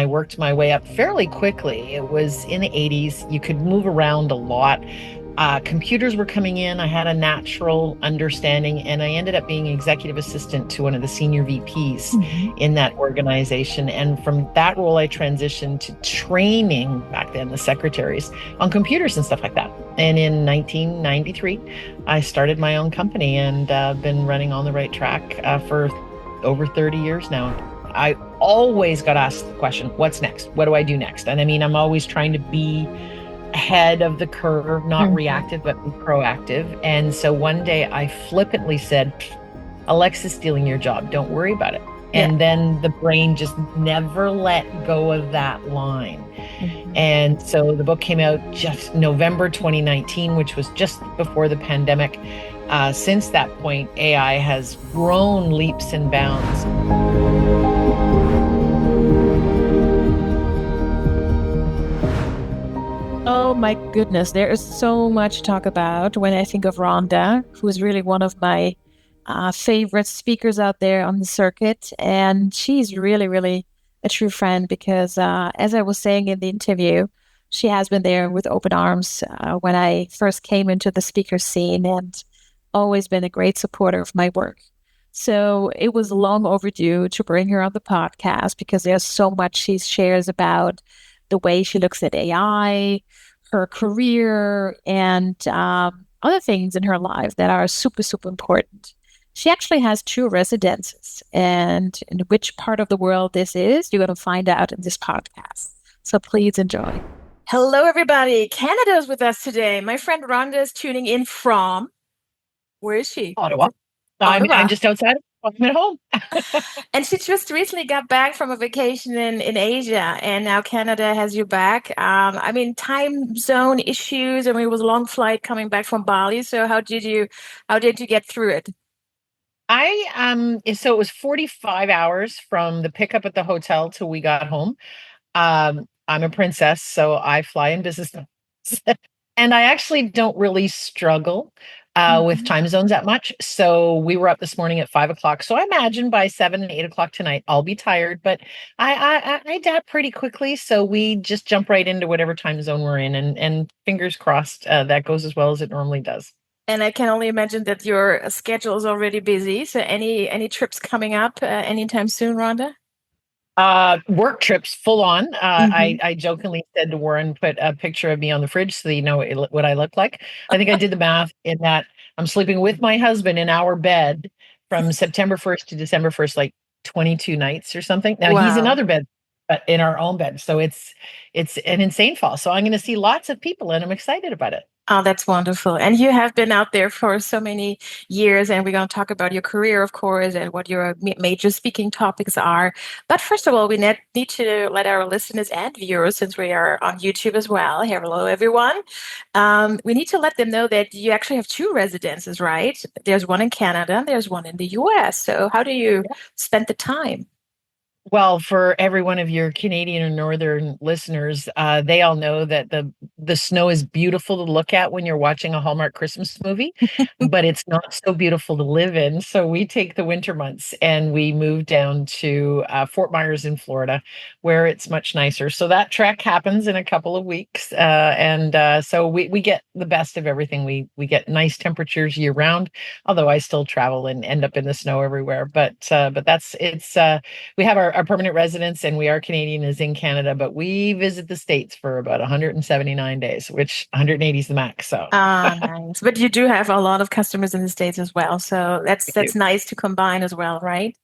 I worked my way up fairly quickly. It was in the 80s. You could move around a lot. Computers were coming in. I had a natural understanding, and I ended up being executive assistant to one of the senior VPs Mhm. in that organization. And from that role, I transitioned to training back then the secretaries on computers and stuff like that. And in 1993, I started my own company and been running on the right track for over 30 years now. I always got asked the question, what's next? What do I do next? And I mean, I'm always trying to be ahead of the curve, not Mhm. reactive, but be proactive. And so one day I flippantly said, Alexa's stealing your job. Don't worry about it. Yeah. And then the brain just never let go of that line. Mhm. And so the book came out just November 2019, which was just before the pandemic. Since that point, AI has grown leaps and bounds. Oh my goodness, there is so much to talk about when I think of Rhonda, who is really one of my favorite speakers out there on the circuit. And she's really, really a true friend because, as I was saying in the interview, she has been there with open arms when I first came into the speaker scene and always been a great supporter of my work. So it was long overdue to bring her on the podcast because there's so much she shares about the way she looks at AI, her career, and other things in her life that are super, super important. She actually has two residences, and in which part of the world this is, you're going to find out in this podcast. So please enjoy. Hello, everybody. Canada is with us today. My friend Rhonda is tuning in from, where is she? Ottawa. I'm Ottawa. just outside. I'm at home. And she just recently got back from a vacation in Asia, and now Canada has you back. I mean, time zone issues. I mean, it was a long flight coming back from Bali. So how did you get through it? So it was 45 hours from the pickup at the hotel till we got home. I'm a princess, so I fly in business class. And I actually don't really struggle with Mhm. time zones that much. So we were up this morning at 5 o'clock. So I imagine by 7, 8 o'clock tonight, I'll be tired, but I adapt pretty quickly. So we just jump right into whatever time zone we're in, and fingers crossed that goes as well as it normally does. And I can only imagine that your schedule is already busy. So any trips coming up anytime soon, Rhonda? Work trips full on. Hmm. I jokingly said to Warren, put a picture of me on the fridge so you know what I look like. I think I did the math in that I'm sleeping with my husband in our bed from September 1st to December 1st, like 22 nights or something. Now he's in Wow. other bed, but in our own bed. So it's an insane fall. So I'm going to see lots of people and I'm excited about it. Oh, that's wonderful. And you have been out there for so many years, and we're going to talk about your career, of course, and what your major speaking topics are. But first of all, we need to let our listeners and viewers, since we are on YouTube as well, hello, everyone. We need to let them know that you actually have two residences, right? There's one in Canada, and there's one in the US. So how do you spend the time? Well, for every one of your Canadian or Northern listeners, they all know that the snow is beautiful to look at when you're watching a Hallmark Christmas movie, but it's not so beautiful to live in. So we take the winter months and we move down to Fort Myers in Florida, where it's much nicer. So that trek happens in a couple of weeks, and so we get the best of everything. We get nice temperatures year round, although I still travel and end up in the snow everywhere. But that's it's. We have our permanent residence and we are Canadian is in Canada, but we visit the States for about 179 days, which 180 is the max. So Ah, nice. But you do have a lot of customers in the States as well. So we do. that's nice to combine as well, right?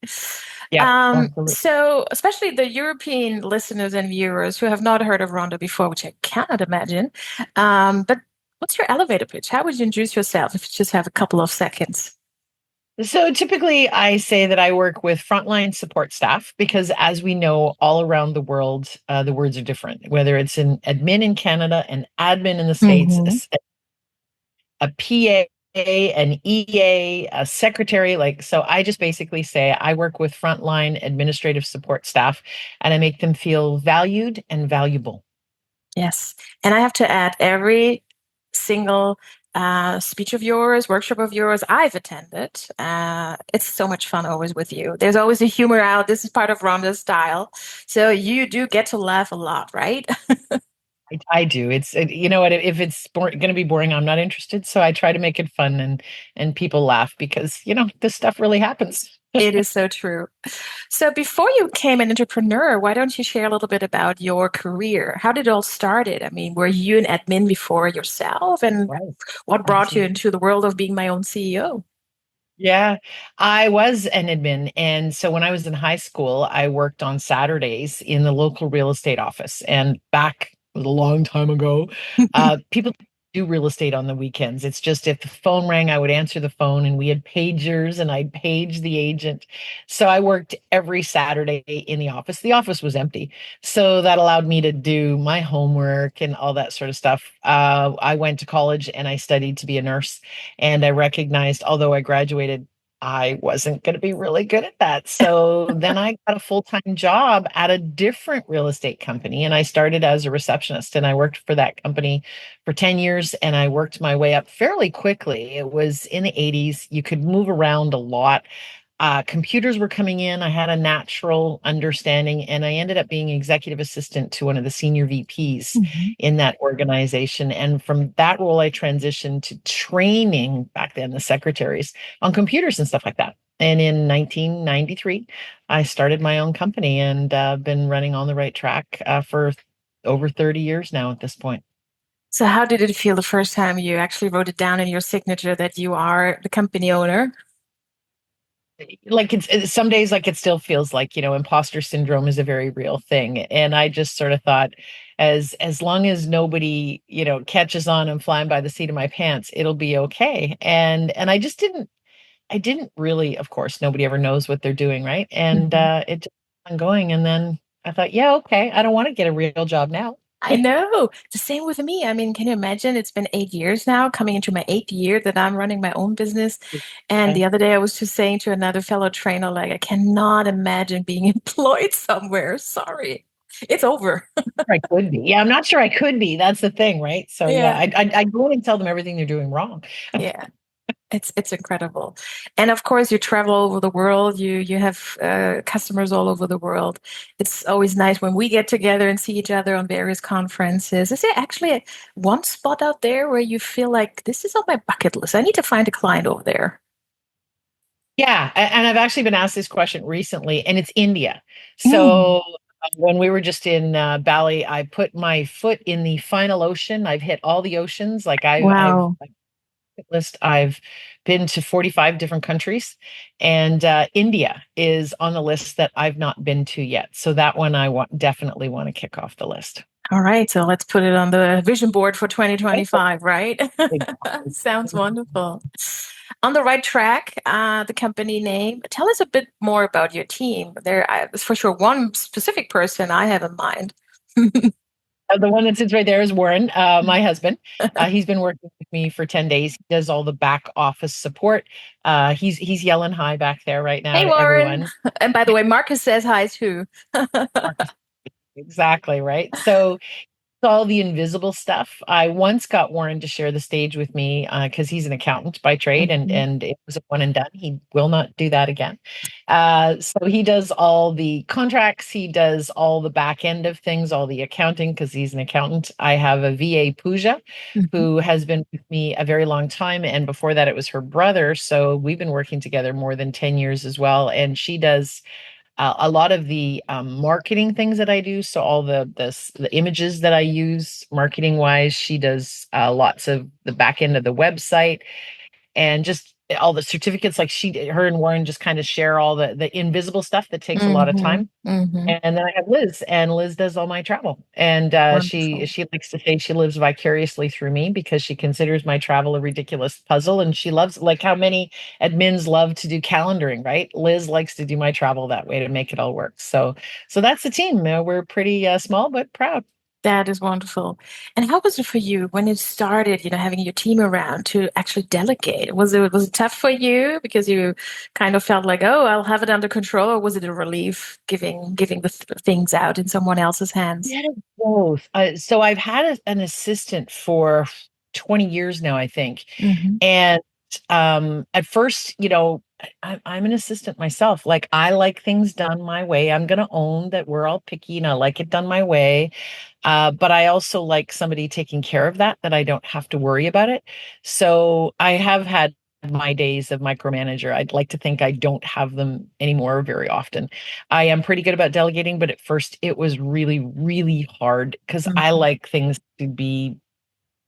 Yeah, absolutely. So especially the European listeners and viewers who have not heard of Rhonda before, which I cannot imagine. But what's your elevator pitch? How would you introduce yourself if you just have a couple of seconds? So typically I say that I work with frontline support staff because as we know all around the world, the words are different, whether it's an admin in Canada, an admin in the States, Hmm. a PA, an EA, a secretary. Like, so I just basically say I work with frontline administrative support staff and I make them feel valued and valuable. Yes. And I have to add, every single speech of yours, workshop of yours I've attended. It's so much fun always with you. There's always a humor out. This is part of Rhonda's style. So you do get to laugh a lot, right? I do. You know what, if it's going to be boring, I'm not interested. So I try to make it fun and people laugh because, this stuff really happens. It is so true. So before you became an entrepreneur, why don't you share a little bit about your career? How did it all started? I mean, were you an admin before yourself? And Right. what brought you Absolutely. into the world of being my own CEO? Yeah, I was an admin. And so when I was in high school, I worked on Saturdays in the local real estate office. And back a long time ago, people do real estate on the weekends. It's just if the phone rang, I would answer the phone and we had pagers and I'd page the agent. So I worked every Saturday in the office. The office was empty. So that allowed me to do my homework and all that sort of stuff. I went to college and I studied to be a nurse. And I recognized, although I graduated, I wasn't going to be really good at that. So then I got a full-time job at a different real estate company. And I started as a receptionist and I worked for that company for 10 years and I worked my way up fairly quickly. It was in the 80s. You could move around a lot. Computers were coming in. I had a natural understanding, and I ended up being executive assistant to one of the senior VPs Mhm. in that organization. And from that role, I transitioned to training back then the secretaries on computers and stuff like that. And in 1993, I started my own company and been running on the right track for over 30 years now at this point. So how did it feel the first time you actually wrote it down in your signature that you are the company owner? Like some days like it still feels like imposter syndrome is a very real thing, and I just sort of thought as long as nobody catches on and flying by the seat of my pants, it'll be okay. And I didn't really, of course nobody ever knows what they're doing, right? And Mhm. it just kept on going, and then I thought, yeah, okay, I don't want to get a real job now. I know. The same with me. I mean, can you imagine? It's been 8 years now, coming into my eighth year that I'm running my own business. And Yeah. the other day I was just saying to another fellow trainer, like, I cannot imagine being employed somewhere. Sorry. It's over. I could be. Yeah, I'm not sure I could be. That's the thing, right? So yeah, Yeah. I go in and tell them everything they're doing wrong. Yeah. It's incredible. And of course you travel over the world. You have customers all over the world. It's always nice when we get together and see each other on various conferences. Is there actually one spot out there where you feel like this is on my bucket list? I need to find a client over there. Yeah, and I've actually been asked this question recently, and it's India. Mm. So when we were just in Bali, I put my foot in the final ocean. I've hit all the oceans. Like Wow. I've been to 45 different countries, and India is on the list that I've not been to yet. So that one definitely want to kick off the list. All right, so let's put it on the vision board for Right? 2025, right? Exactly. Sounds wonderful. On the right track, the company name. Tell us a bit more about your team. There is for sure one specific person I have in mind. The one that sits right there is Warren, my husband. He's been working with me for 10 days. He does all the back office support. He's yelling hi back there right now Hey, to Warren. everyone. And by the way, Marcus says hi too. Marcus, exactly, right? So all the invisible stuff. I once got Warren to share the stage with me because he's an accountant by trade, and Mhm, and it was a one and done. He will not do that again. So he does all the contracts. He does all the back end of things, all the accounting because he's an accountant. I have a VA Pooja mhm, who has been with me a very long time, and before that it was her brother. So we've been working together more than 10 years as well, and she does a lot of the marketing things that I do. So all the images that I use marketing wise, she does lots of the back end of the website and just all the certificates. Like her and Warren just kind of share all the invisible stuff that takes a lot of mhm, time. mhm. And then I have Liz, and Liz does all my travel. And she Wonderful. she likes to say she lives vicariously through me because she considers my travel a ridiculous puzzle, and she loves like how many admins love to do calendaring, right? Liz likes to do my travel that way to make it all work. So that's the team. We're pretty small but proud. That is wonderful. And how was it for you when it started, having your team around to actually delegate? Was it tough for you because you kind of felt like, oh, I'll have it under control, or was it a relief giving the things out in someone else's hands? Yeah, both. So I've had an assistant for 20 years now, I think. Hmm. And at first, I'm an assistant myself. Like, I like things done my way. I'm going to own that we're all picky and I like it done my way. But I also like somebody taking care of that I don't have to worry about it. So I have had my days of micromanager. I'd like to think I don't have them anymore very often. I am pretty good about delegating, but at first it was really, really hard because I Hmm. like things to be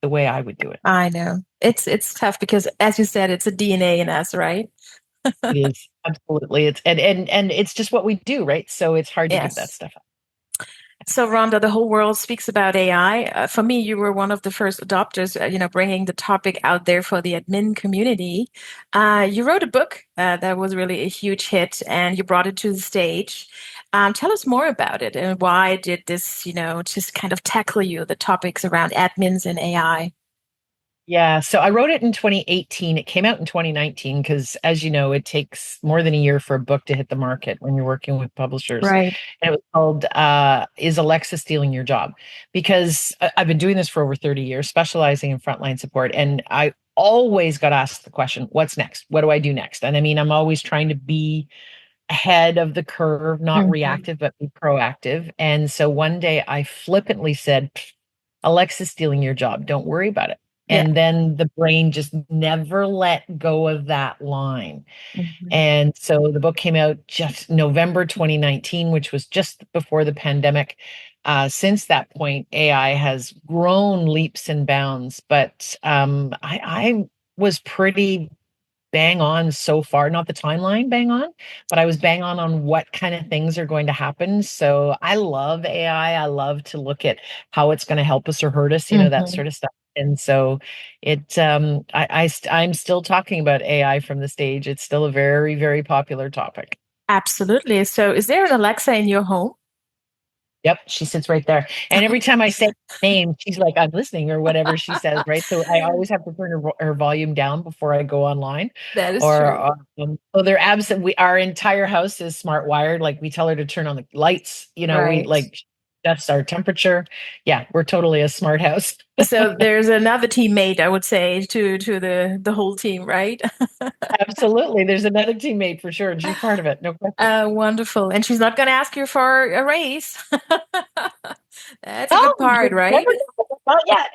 the way I would do it. I know. It's tough because, as you said, it's a DNA in us, right? It is absolutely. It's and it's just what we do, right? So it's hard to give that Yes. stuff up. So, Rhonda, the whole world speaks about AI. For me, you were one of the first adopters, bringing the topic out there for the admin community. You wrote a book that was really a huge hit, and you brought it to the stage. Tell us more about it, and why did this, just kind of tackle you, the topics around admins and AI? Yeah, so I wrote it in 2018. It came out in 2019 because, as you know, it takes more than a year for a book to hit the market when you're working with publishers. Right. And it was called Is Alexa Stealing Your Job? Because I've been doing this for over 30 years, specializing in frontline support. And I always got asked the question, what's next? What do I do next? And I mean, I'm always trying to be ahead of the curve, not Hmm. reactive, but be proactive. And so one day I flippantly said, Alexa's stealing your job. Don't worry about it. Yeah. And then the brain just never let go of that line. Hmm. And so the book came out just November 2019, which was just before the pandemic. Since that point, AI has grown leaps and bounds, but I was pretty bang on so far, not the timeline bang on, but I was bang on what kind of things are going to happen. So I love AI. I love to look at how it's going to help us or hurt us, that Hmm. sort of stuff. And so I'm still talking about AI from the stage. It's still a very, very popular topic. Absolutely. So, is there an Alexa in your home? Yep, she sits right there. And every time I say her name, she's like, I'm listening or whatever she says, right? So I always have to turn her volume down before I go online. That is Or true. so they're absent. Our entire house is smart wired. Like we tell her to turn on the lights, we Right. like that's our temperature. Yeah, we're totally a smart house. So there's another teammate, I would say, to the whole team, right? Absolutely. There's another teammate for sure, and she's part of it. No question. Wonderful. And she's not going to ask you for a raise. That's a Oh, good part, right? never know. Not yet.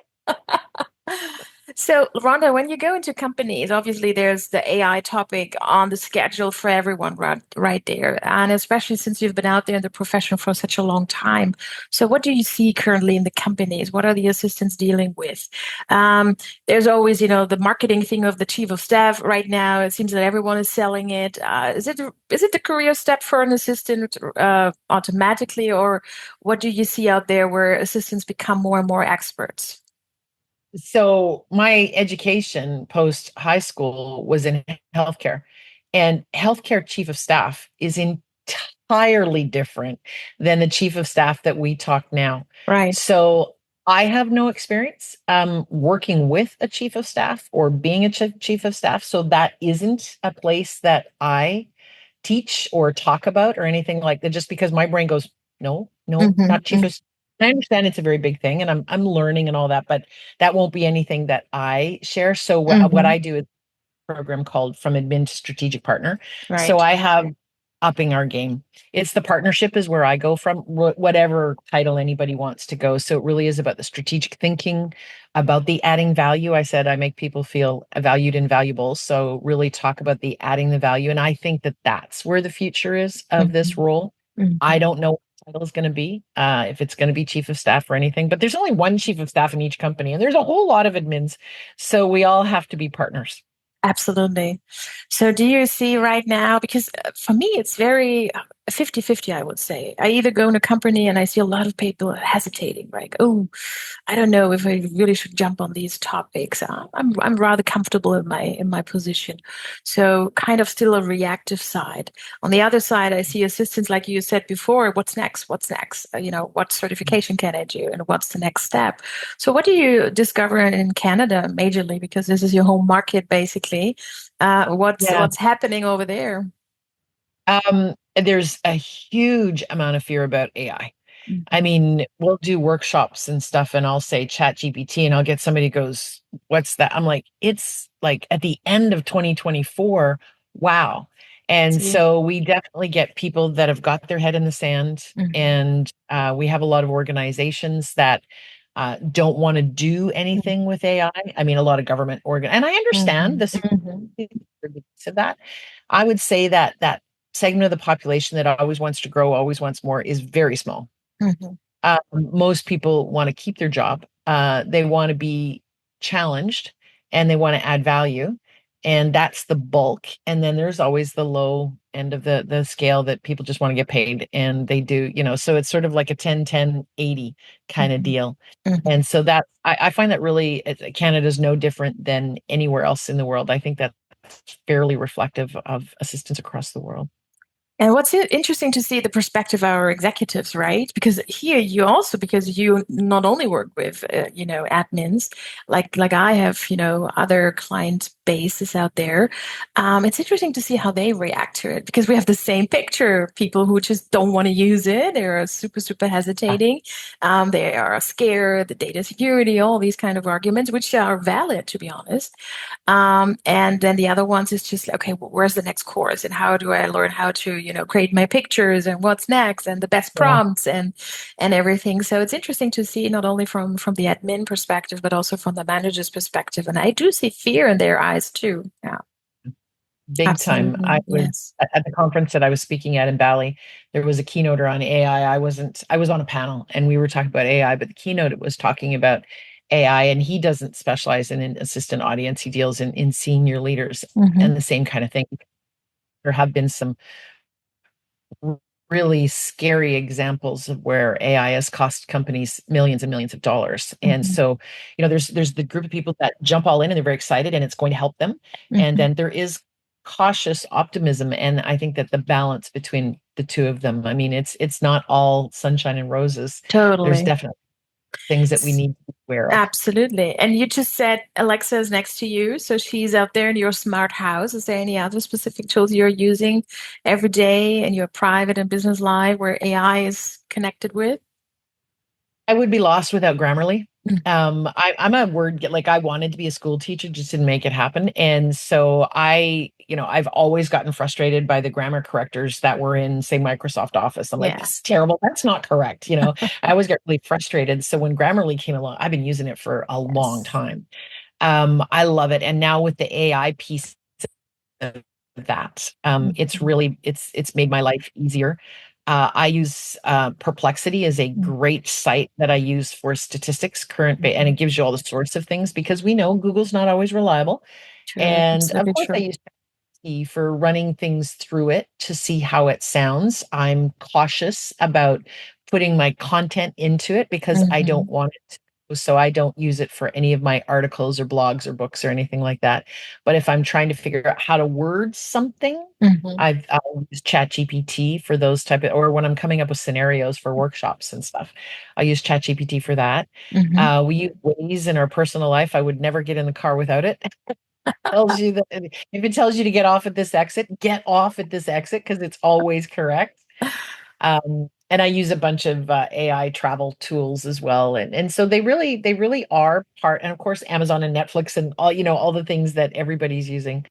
So, Rhonda, when you go into companies, obviously there's the AI topic on the schedule for everyone right there. And especially since you've been out there in the profession for such a long time. So, what do you see currently in the companies? What are the assistants dealing with? Um, there's always, the marketing thing of the chief of staff right now. It seems that everyone is selling it. Is it the career step for an assistant automatically, or what do you see out there where assistants become more and more experts? So my education post high school was in healthcare, and healthcare chief of staff is entirely different than the chief of staff that we talk now. Right. So I have no experience working with a chief of staff or being a chief of staff. So that isn't a place that I teach or talk about or anything like that, just because my brain goes, no, no, Hmm. not chief of. I understand it's a very big thing, and I'm learning and all that, but that won't be anything that I share. So what Hmm. I do is program called From Admin to Strategic Partner. So Right. I have upping our game. It's the partnership is where I go from, whatever title anybody wants to go. So it really is about the strategic thinking, about the adding value. I said I make people feel valued and valuable. So really talk about the adding the value. And I think that that's where the future is of this Hmm. role. I Hmm. don't know what the title is going to be, if it's going to be chief of staff or anything, but there's only one chief of staff in each company, and there's a whole lot of admins. So we all have to be partners. Absolutely. So do you see right now, because for me, it's very 50-50, I would say. I either go in a company and I see a lot of people hesitating, like, oh, I don't know if I really should jump on these topics. I'm rather comfortable in my position, so kind of still a reactive side. On the other side, I see assistants like you said before. What's next? What's next? What certification can I do, and what's the next step? So, what do you discover in Canada majorly, because this is your home market basically? What's Yeah. what's happening over there? There's a huge amount of fear about AI. I Mhm. mean, we'll do workshops and stuff, and I'll say ChatGPT, and I'll get somebody who goes, "What's that?" I'm like, "It's like at the end of 2024. Wow." And See. so we definitely get people that have got their head in the sand, Mhm. and we have a lot of organizations that don't want to do Mhm. anything with AI. I mean, a lot of government and I understand Mhm. the Mhm. security of that. I would say that that segment of the population that always wants to grow, always wants more, is very small. Mhm. Most people want to keep their job. They want to be challenged and they want to add value. And that's the bulk. And then there's always the low end of the scale that people just want to get paid. And they do, so it's sort of like a 10-10-80 kind of Mhm. deal. Mhm. And so that I find that really Canada's no different than anywhere else in the world. I think that's fairly reflective of assistance across the world. And what's interesting to see the perspective of our executives, right? Because here you also, because you not only work with, admins, like I have, other client bases out there. It's interesting to see how they react to it because we have the same picture. People who just don't want to use it, they're super, super hesitating. They are scared, the data security, all these kind of arguments, which are valid, to be honest. And then the other ones is just like, okay, where's the next course and how do I learn how to, create my pictures and what's next and the best Yeah. prompts and everything. So it's interesting to see not only from the admin perspective, but also from the manager's perspective. And I do see fear in their eyes too. Yeah, Big time. absolutely. I was Yes. at the conference that I was speaking at in Bali. There was a keynoter on AI. I was on a panel and we were talking about AI, but the keynote was talking about AI, and he doesn't specialize in an assistant audience. He deals in senior leaders Mm-hmm. and the same kind of thing. There have been some really scary examples of where AI has cost companies millions and millions of dollars. And Mm-hmm. so, there's the group of people that jump all in and they're very excited and it's going to help them. And Mm-hmm. then there is cautious optimism. And I think that the balance between the two of them, I mean, it's not all sunshine and roses. There's Totally. definitely things that we need to be aware of. Absolutely. And you just said Alexa is next to you, so she's out there in your smart house. Is there any other specific tools you're using every day in your private and business life where AI is connected with? I would be lost without Grammarly. Mm. I'm a like I wanted to be a school teacher, just didn't make it happen. And so I've always gotten frustrated by the grammar correctors that were in, say, Microsoft Office. I'm like, Yeah. this is terrible. That's not correct. I always get really frustrated. So when Grammarly came along, I've been using it for a long Yes. time. I love it. And now with the AI piece of that. It's Mhm. really it's made my life easier. I use Perplexity as a Mhm. great site that I use for statistics, and it Mhm. gives you all the sorts of things because we know Google's not always reliable. True. And of Absolutely course, I true. use for running things through it to see how it sounds. I'm cautious about putting my content into it because I don't Hmm. want it to, so I don't use it for any of my articles or blogs or books or anything like that. But if I'm trying to figure out how to word something, Hmm. I'll use ChatGPT for those type of, or when I'm coming up with scenarios for workshops and stuff, I use ChatGPT for that. Hmm. We use Waze in our personal life. I would never get in the car without it. Tells you that if it tells you to get off at this exit because it's always correct. And I use a bunch of AI travel tools as well, and so they really are part. And of course, Amazon and Netflix and all the things that everybody's using.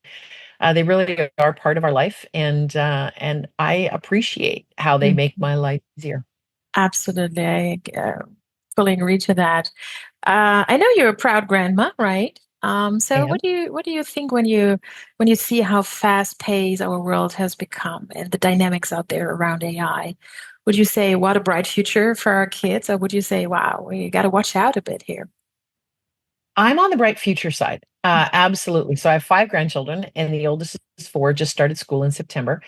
They really are part of our life, and I appreciate how they make my life easier. Absolutely. I fully agree to that. I know you're a proud grandma, right? I So am. what do you think when you see how fast paced our world has become and the dynamics out there around AI? Would you say what a bright future for our kids, or would you say, wow, we got to watch out a bit here? I'm on the bright future side. Absolutely. So I have five grandchildren, and the oldest is four, just started school in September.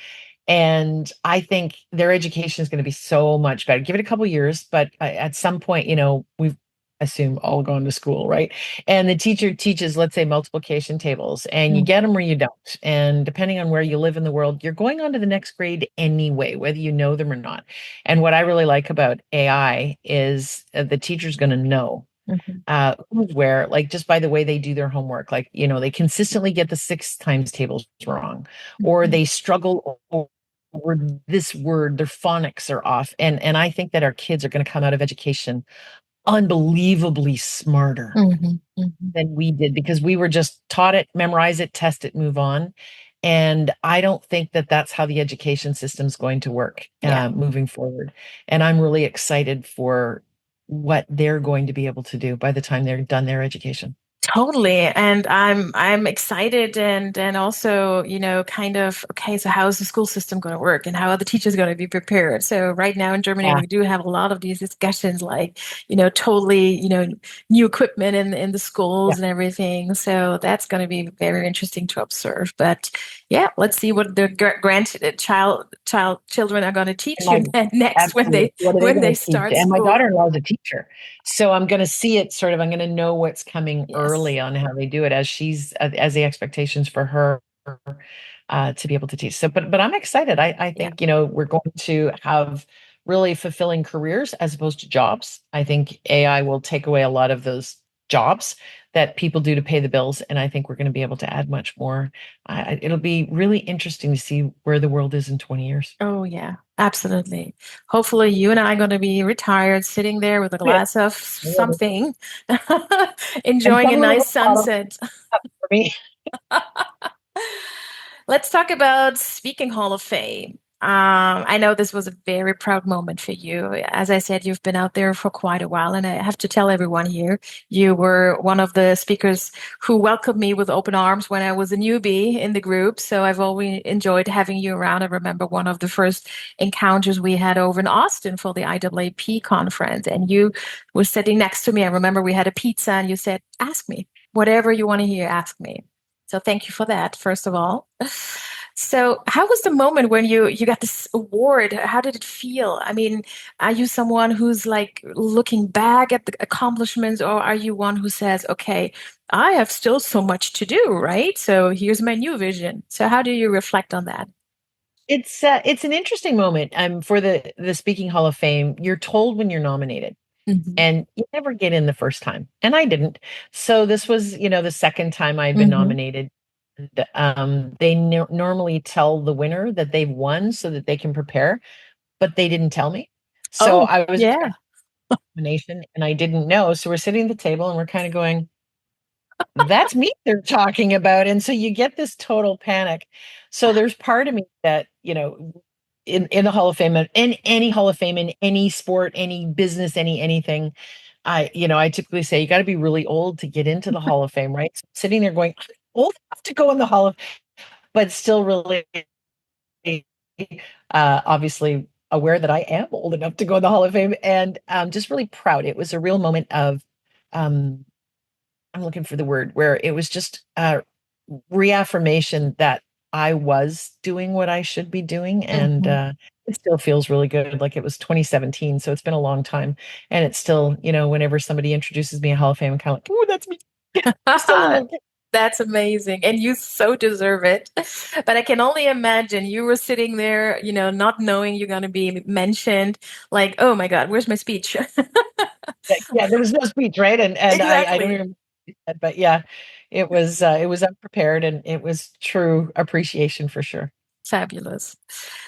And I think their education is going to be so much better. Give it a couple years, but at some point, we've assume all going to school, right? And the teacher teaches, let's say, multiplication tables, and you Mm. get them or you don't. And depending on where you live in the world, you're going on to the next grade anyway, whether you know them or not. And what I really like about AI is the teacher's going to know Mhm. who's where, like just by the way they do their homework. Like, they consistently get the six times tables wrong, or Mhm. they struggle word, this word, their phonics are off. And I think that our kids are going to come out of education unbelievably smarter Mhm, mhm. than we did because we were just taught it, memorize it, test it, move on. And I don't think that that's how the education system is going to work Yeah. moving forward. And I'm really excited for what they're going to be able to do by the time they're done their education. Totally. And I'm excited and also, kind of, okay, so how is the school system going to work and how are the teachers going to be prepared? So right now in Germany, Yeah, we do have a lot of these discussions like, totally, new equipment in the yeah. schools and everything. So that's going to be very interesting to observe. But yeah, let's see what the children are going to And teach you my next when absolutely, they what are they when they going to teach? start And my school. daughter-in-law is a teacher, so I'm going to see it sort of. I'm going to know what's coming Yes. early on how they do it as she's as the expectations for her to be able to teach. So, but I'm excited. I Yeah. think we're going to have really fulfilling careers as opposed to jobs. I think AI will take away a lot of those jobs that people do to pay the bills, and I think we're going to be able to add much more. It'll be really interesting to see where the world is in 20 years. Oh, yeah, absolutely. Hopefully, you and I are going to be retired, sitting there with a Yeah. glass of something, And enjoying a probably with nice a bottle sunset. for me. Let's talk about speaking Hall of Fame. I know this was a very proud moment for you. As I said, you've been out there for quite a while, and I have to tell everyone here, you were one of the speakers who welcomed me with open arms when I was a newbie in the group. So I've always enjoyed having you around. I remember one of the first encounters we had over in Austin for the IAAP conference, and you were sitting next to me. I remember we had a pizza, and you said, "Ask me whatever you want to hear. Ask me." So thank you for that, first of all. So how was the moment when you got this award? How did it feel? I mean, are you someone who's like looking back at the accomplishments, or are you one who says, okay, I have still so much to do, right? So here's my new vision. So how do you reflect on that? It's an interesting moment. For the Speaking Hall of Fame, you're told when you're nominated, Hmm. and you never get in the first time, and I didn't. So this was, the second time I'd been Hmm. nominated. And, they normally tell the winner that they've won so that they can prepare, but they didn't tell me. So Oh, I was yeah. expecting a nomination, and I didn't know. So we're sitting at the table, and we're kind of going, that's me they're talking about. And so you get this total panic. So there's part of me that, in the Hall of Fame, in any Hall of Fame, in any sport, any business, anything, I typically say you got to be really old to get into the Hall of Fame, right? So sitting there going, I'm old enough to go in the Hall of, but still really, obviously aware that I am old enough to go in the Hall of Fame, and just really proud. It was a real moment of, um, I'm looking for the word, where it was just a reaffirmation that I was doing what I should be doing. And Hmm. it still feels really good. Like it was 2017. So it's been a long time. And it's still, whenever somebody introduces me a Hall of Fame, I'm kind of like, oh, that's me. I'm still a little kid. That's amazing. And you so deserve it. But I can only imagine you were sitting there, not knowing you're going to be mentioned, like, oh my God, where's my speech? Yeah, there was no speech, right? And I don't Exactly. even, but yeah, it was unprepared, and it was true appreciation for sure. Fabulous.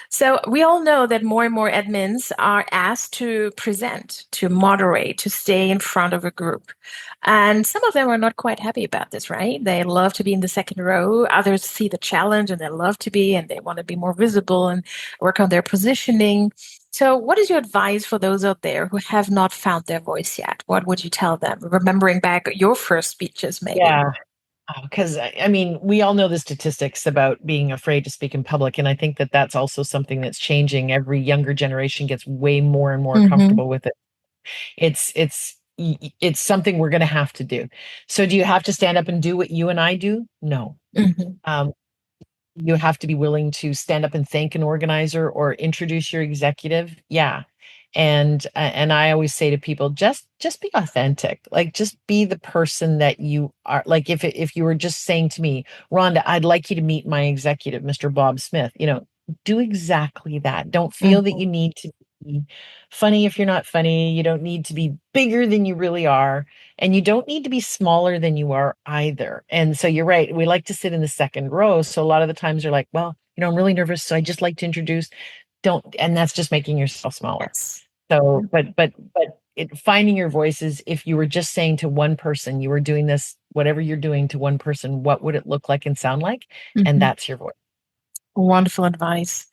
So we all know that more and more admins are asked to present, to moderate, to stay in front of a group. And some of them are not quite happy about this, right? They love to be in the second row. Others see the challenge and they love to be and they want to be more visible and work on their positioning. So what is your advice for those out there who have not found their voice yet? What would you tell them? Remembering back your first speeches, maybe. Yeah. Because I mean, we all know the statistics about being afraid to speak in public, and I think that that's also something that's changing. Every younger generation gets way more and more Hmm. comfortable with it. It's something we're going to have to do. So, do you have to stand up and do what you and I do? No. Hmm. Um, you have to be willing to stand up and thank an organizer or introduce your executive. Yeah. And I always say to people, just be authentic. Like just be the person that you are. Like if you were just saying to me, Rhonda, I'd like you to meet my executive, Mr. Bob Smith, do exactly that. Don't feel that Hmm. you need to be funny if you're not funny. You don't need to be bigger than you really are. And you don't need to be smaller than you are either. And so you're right. We like to sit in the second row. So a lot of the times you're like, well, I'm really nervous, so I just like to introduce, don't, and that's just making yourself smaller. Yes. So, finding your voices, if you were just saying to one person, you were doing this, whatever you're doing to one person, what would it look like and sound like? And Mhm. that's your voice. Wonderful advice.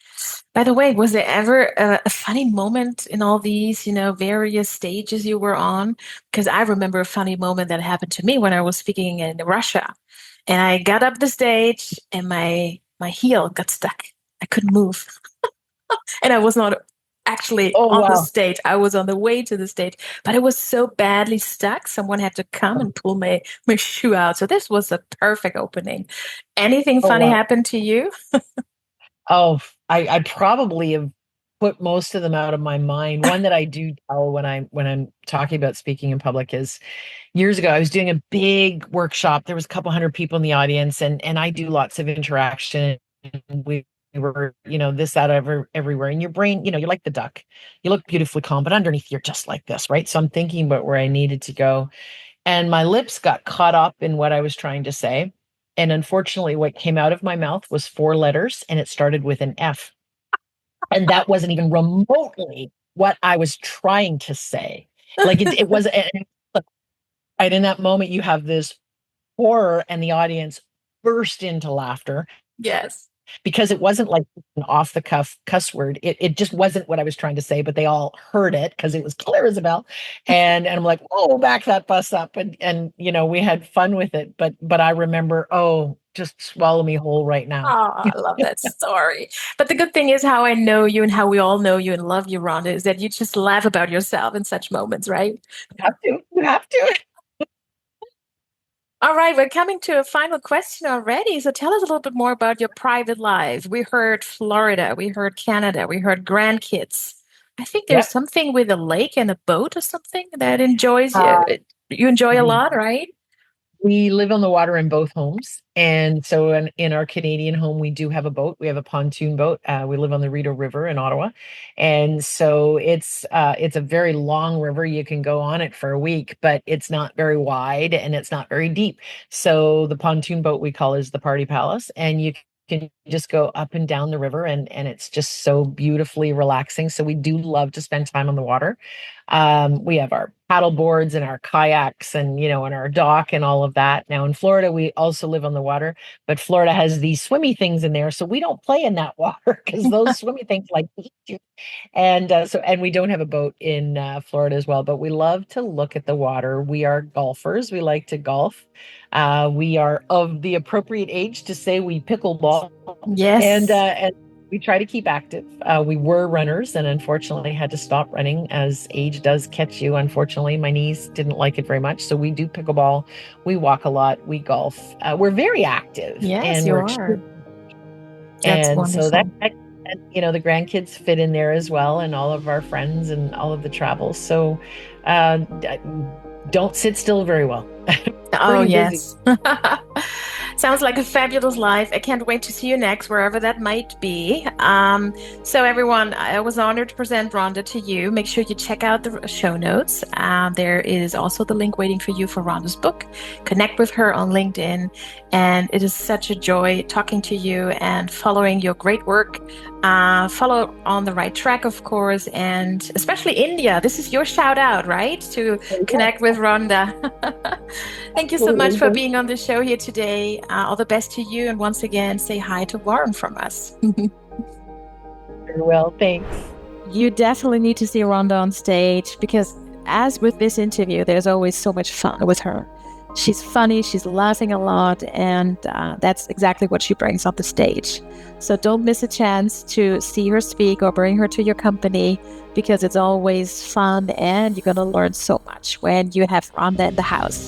By the way, was there ever a funny moment in all these, various stages you were on? Because I remember a funny moment that happened to me when I was speaking in Russia, and I got up the stage and my heel got stuck. I couldn't move, and I was not actually Oh, on the wow. stage. I was on the way to the stage, but it was so badly stuck. Someone had to come and pull my shoe out. So this was a perfect opening. Anything Oh, funny wow. happened to you? Oh, I probably have put most of them out of my mind. One that I do tell when I'm talking about speaking in public is years ago, I was doing a big workshop. There was a couple hundred people in the audience, and I do lots of interaction. We were, this, that, everywhere. And your brain, you're like the duck. You look beautifully calm, but underneath you're just like this, right? So I'm thinking about where I needed to go. And my lips got caught up in what I was trying to say. And unfortunately, what came out of my mouth was four letters, and it started with an F. And that wasn't even remotely what I was trying to say. Like it was, and in that moment, you have this horror, and the audience burst into laughter Yes. because it wasn't like an off the cuff cuss word. It just wasn't what I was trying to say, but they all heard it because it was clear as a bell. And I'm like, oh, back that bus up. And we had fun with it. But I remember, oh, just swallow me whole right now. Oh, I love that story. But the good thing is how I know you and how we all know you and love you, Rhonda, is that you just laugh about yourself in such moments, right? You have to. You have to. All right, we're coming to a final question already. So tell us a little bit more about your private life. We heard Florida, we heard Canada, we heard grandkids. I think there's Yep. something with a lake and a boat or something that enjoys you. Uh, You enjoy a we lot, right? We live on the water in both homes. And so in our Canadian home, we do have a boat. We have a pontoon boat. We live on the Rideau River in Ottawa. And so it's a very long river. You can go on it for a week, but it's not very wide and it's not very deep. So the pontoon boat we call is the Party Palace. And you can just go up and down the river, and it's just so beautifully relaxing. So we do love to spend time on the water. We have our paddle boards and our kayaks and our dock and all of that. Now in Florida, we also live on the water, but Florida has these swimmy things in there. So we don't play in that water because those swimmy things like eat you. And we don't have a boat in Florida as well, but we love to look at the water. We are golfers. We like to golf. We are of the appropriate age to say we pickleball, Yes. and we try to keep active. We were runners and unfortunately had to stop running as age does catch you. Unfortunately, my knees didn't like it very much. So we do pickleball. We walk a lot. We golf. We're very active Yes, and you we're are. extremely, That's and so wonderful. the grandkids fit in there as well, and all of our friends and all of the travels. So uh, don't sit still very well. Oh, Pretty busy. yes. Sounds like a fabulous life. I can't wait to see you next, wherever that might be. So, everyone, I was honored to present Rhonda to you. Make sure you check out the show notes. There is also the link waiting for you for Rhonda's book. Connect with her on LinkedIn. And it is such a joy talking to you and following your great work. Follow on the right track, of course, and especially India. This is your shout out, right? To Yeah, connect with Rhonda. Thank you so much absolutely. for being on the show here today. All the best to you. And once again, say hi to Warren from us. Very well. Thanks. You definitely need to see Rhonda on stage because, as with this interview, there's always so much fun with her. She's funny, she's laughing a lot, and that's exactly what she brings on the stage. So don't miss a chance to see her speak or bring her to your company because it's always fun and you're going to learn so much when you have Rhonda in the house.